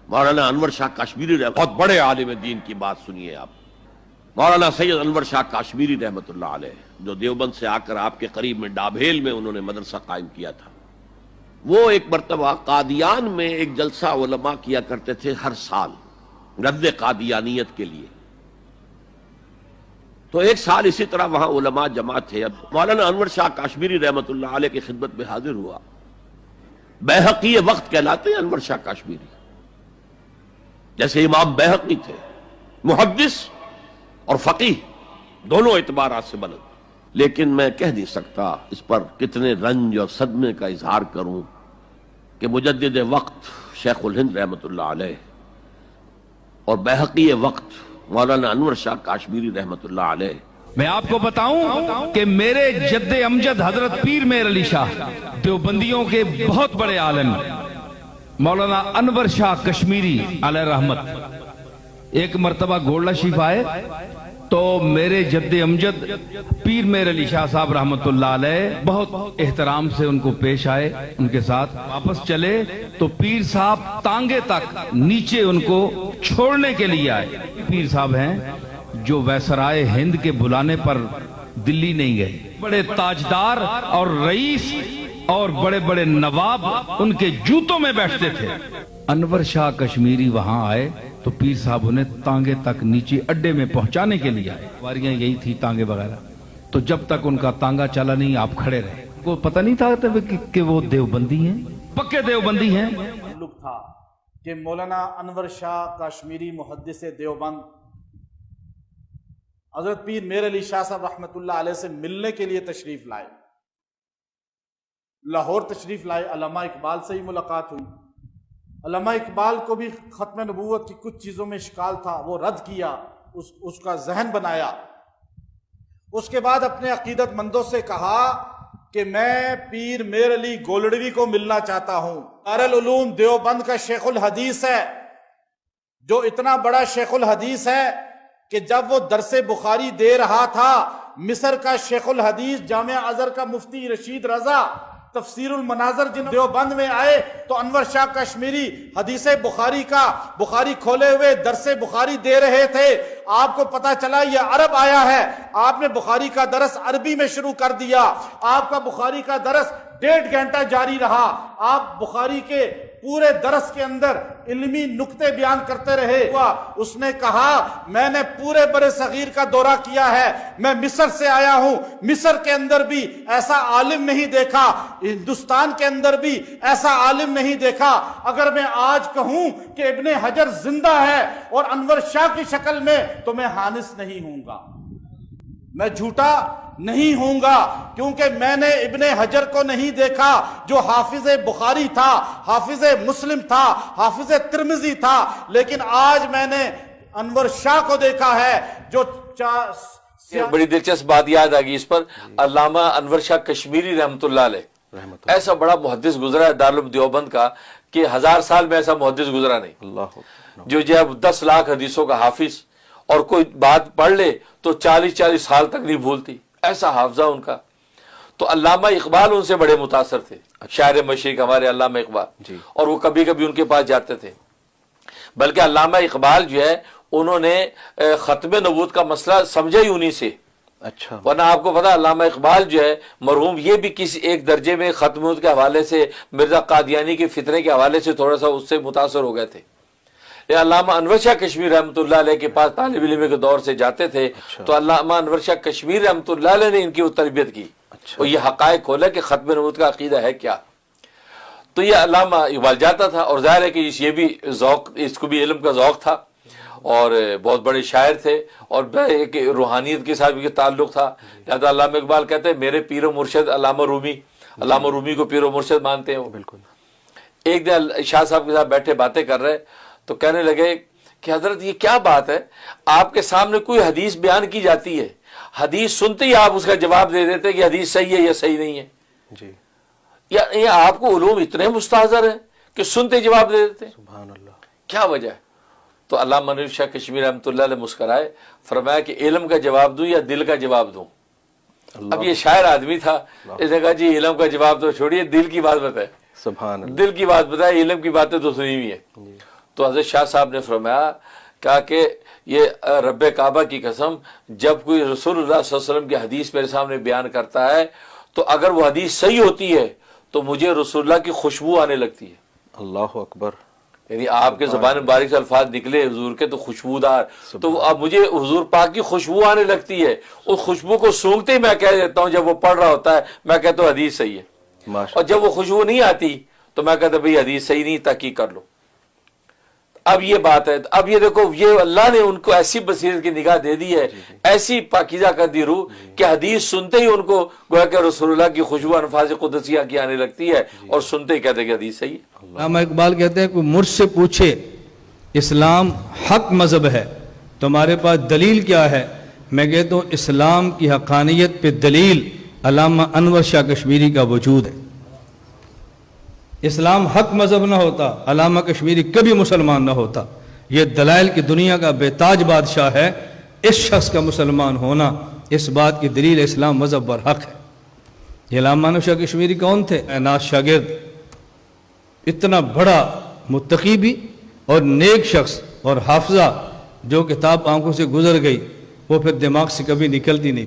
مولانا انور شاہ کاشمیری بہت بڑے عالم دین کی بات سنیے آپ. مولانا سید انور شاہ کاشمیری رحمۃ اللہ علیہ جو دیوبند سے آ کر آپ کے قریب میں ڈابھیل میں انہوں نے مدرسہ قائم کیا تھا. وہ ایک مرتبہ قادیان میں ایک جلسہ علماء کیا کرتے تھے ہر سال رد قادیانیت کے لیے. تو ایک سال اسی طرح وہاں علماء جمع تھے. اب مولانا انور شاہ کاشمیری رحمۃ اللہ علیہ کی خدمت میں حاضر ہوا. بیہقی وقت کہلاتے ہیں انور شاہ کاشمیری، جیسے امام بیہقی تھے، محدث اور فقیہ دونوں اعتبارات سے بلند. لیکن میں کہہ نہیں سکتا اس پر کتنے رنج اور صدمے کا اظہار کروں کہ مجدد وقت شیخ الہند رحمۃ اللہ علیہ اور بیہقی وقت مولانا انور شاہ کاشمیری رحمۃ اللہ علیہ. میں آپ کو بتاؤں کہ میرے جد امجد حضرت پیر میر علی شاہ دیوبندیوں کے بہت بڑے عالم مولانا انور شاہ کشمیری علیہ رحمت ایک مرتبہ گولڈا شریف آئے تو میرے جد امجد پیر میر علی شاہ صاحب رحمت اللہ علیہ بہت احترام سے ان کو پیش آئے. ان کے ساتھ واپس چلے تو پیر صاحب تانگے تک نیچے ان کو چھوڑنے کے لیے آئے. پیر صاحب ہیں جو ویسرائے ہند کے بلانے پر دلی نہیں گئے. بڑے تاجدار اور رئیس اور بڑے بڑے نواب ان کے جوتوں میں بیٹھتے تھے. انور شاہ کشمیری وہاں آئے تو پیر صاحب انہیں تانگے تک نیچے اڈے میں پہنچانے کے لیے آئے. واریاں یہی تھی تانگے وغیرہ. تو جب تک ان کا تانگا چلا نہیں آپ کھڑے رہے. کو پتہ نہیں تھا کہ وہ دیوبندی ہیں، پکے دیوبندی ہیں. تعلق تھا کہ مولانا انور شاہ کاشمیری محدث دیوبند حضرت پیر میر علی شاہ صاحب رحمۃ اللہ علیہ سے ملنے کے لیے تشریف لائے. لاہور تشریف لائے. علامہ اقبال سے ہی ملاقات ہوئی. علامہ اقبال کو بھی ختم نبوت کی کچھ چیزوں میں اشکال تھا، وہ رد کیا، اس کا ذہن بنایا. اس کے بعد اپنے عقیدت مندوں سے کہا کہ میں پیر میر علی گولڑوی کو ملنا چاہتا ہوں. دارالعلوم دیوبند کا شیخ الحدیث ہے، جو اتنا بڑا شیخ الحدیث ہے کہ جب وہ درس بخاری دے رہا تھا مصر کا شیخ الحدیث جامعہ ازہر کا مفتی رشید رضا تفسیر المناظر جن دیوبند میں آئے تو انور شاہ کشمیری حدیث بخاری کا بخاری کھولے ہوئے درس بخاری دے رہے تھے. آپ کو پتا چلا یہ عرب آیا ہے، آپ نے بخاری کا درس عربی میں شروع کر دیا. آپ کا بخاری کا درس 1.5 گھنٹہ جاری رہا. آپ بخاری کے پورے درس کے اندر علمی نکتے بیان کرتے رہے. اس نے کہا میں نے پورے برِ صغیر کا دورہ کیا ہے، میں مصر سے آیا ہوں، مصر کے اندر بھی ایسا عالم نہیں دیکھا، ہندوستان کے اندر بھی ایسا عالم نہیں دیکھا. اگر میں آج کہوں کہ ابن حجر زندہ ہے اور انور شاہ کی شکل میں تو میں حانس نہیں ہوں گا، میں جھوٹا نہیں ہوں گا، کیونکہ میں نے ابن حجر کو نہیں دیکھا جو حافظ بخاری تھا، حافظ مسلم تھا، حافظ ترمذی تھا، لیکن آج میں نے انور شاہ کو دیکھا ہے جو بڑی دلچسپ بات یاد آ گئی اس پر. علامہ انور شاہ کشمیری رحمۃ اللہ علیہ ایسا بڑا محدث گزرا ہے دارالعلوم دیوبند کا کہ 1000 سال میں ایسا محدث گزرا نہیں جو جب 10 لاکھ حدیثوں کا حافظ اور کوئی بات پڑھ لے تو 40 سال تک نہیں بھولتی، ایسا حافظہ ان کا. تو علامہ اقبال ان سے بڑے متاثر تھے، شاعر مشرق ہمارے علامہ اقبال، اور وہ کبھی کبھی ان کے پاس جاتے تھے. بلکہ علامہ اقبال جو ہے انہوں نے ختم نبوت کا مسئلہ سمجھا ہی انہی سے. اچھا، ورنہ آپ کو پتا علامہ اقبال جو ہے مرحوم یہ بھی کسی ایک درجے میں ختم نبوت کے حوالے سے مرزا قادیانی کے فتنے کے حوالے سے تھوڑا سا اس سے متاثر ہو گئے تھے. علامہ انور شاہ کشمیر رحمۃ اللہ علیہ کے پاس طالب علم کے دور سے جاتے تھے تو علامہ انور شاہ کشمیر رحمۃ اللہ علیہ نے ان کی وہ تربیت کی اور یہ حقائق کھولا کہ ختم نبوت کا عقیدہ ہے کیا. تو یہ علامہ اقبال جاتا تھا اور ظاہر ہے کہ یہ بھی ذوق، اس کو بھی علم کا ذوق تھا اور بہت بڑے شاعر تھے اور ایک روحانیت کے ساتھ بھی تعلق تھا. لہٰذا علامہ اقبال کہتے ہیں میرے پیر و مرشد علامہ رومی کو پیر و مرشد مانتے ہیں وہ. بالکل. ایک دن شاہ صاحب کے ساتھ بیٹھے باتیں کر رہے تو کہنے لگے کہ حضرت یہ کیا بات ہے، آپ کے سامنے کوئی حدیث بیان کی جاتی ہے، حدیث سنتے ہی آپ اس کا جواب دے دیتے کہ حدیث صحیح ہے یا صحیح نہیں ہے. جی، یا آپ کو علوم اتنے مستحضر ہیں کہ سنتے جواب دے دیتے. سبحان اللہ، کیا وجہ ہے؟ تو علامہ انور شاہ کشمیر رحمۃ اللہ علیہ مسکرائے، فرمایا کہ علم کا جواب دوں یا دل کا جواب دوں. اب یہ شاعر آدمی تھا، اس نے کہا جی علم کا جواب تو چھوڑیے، دل کی بات بتائے. سبحان اللہ، دل کی بات بتائے، علم کی باتیں تو سنی ہوئی ہیں. تو حضرت شاہ صاحب نے فرمایا کہا کہ یہ رب کعبہ کی قسم جب کوئی رسول اللہ صلی اللہ علیہ وسلم کی حدیث میرے سامنے بیان کرتا ہے تو اگر وہ حدیث صحیح ہوتی ہے تو مجھے رسول اللہ کی خوشبو آنے لگتی ہے. اللہ اکبر. یعنی آپ کے زبان مبارک سے الفاظ نکلے حضور کے تو خوشبودار، تو اب مجھے حضور پاک کی خوشبو آنے لگتی ہے. اس خوشبو کو سونگتے ہی میں کہہ دیتا ہوں، جب وہ پڑھ رہا ہوتا ہے میں کہتا ہوں حدیث صحیح ہے، اور جب وہ خوشبو نہیں آتی تو میں کہتا بھئی حدیث صحیح نہیں، تحقیق کر لو. اب یہ بات ہے، اب یہ دیکھو یہ اللہ نے ان کو ایسی بصیرت کی نگاہ دے دی ہے، ایسی پاکیزہ کر دی روح کہ حدیث سنتے ہی ان کو گویا کہ رسول اللہ کی خوشبو انفاظ قدسیہ کی آنے لگتی ہے، اور سنتے ہی کہتے کہ حدیث صحیح ہے. علامہ اقبال کہتے ہیں کہ مجھ سے پوچھے اسلام حق مذہب ہے تمہارے پاس دلیل کیا ہے، میں کہتا ہوں اسلام کی حقانیت پہ دلیل علامہ انور شاہ کشمیری کا وجود ہے. اسلام حق مذہب نہ ہوتا علامہ کشمیری کبھی مسلمان نہ ہوتا. یہ دلائل کی دنیا کا بے تاج بادشاہ ہے. اس شخص کا مسلمان ہونا اس بات کی دلیل اسلام مذہب پر حق ہے. یہ علامہ انور شاہ کشمیری کون تھے؟ اعناص شاگرد، اتنا بڑا متقی بھی اور نیک شخص اور حافظہ، جو کتاب آنکھوں سے گزر گئی وہ پھر دماغ سے کبھی نکلتی نہیں.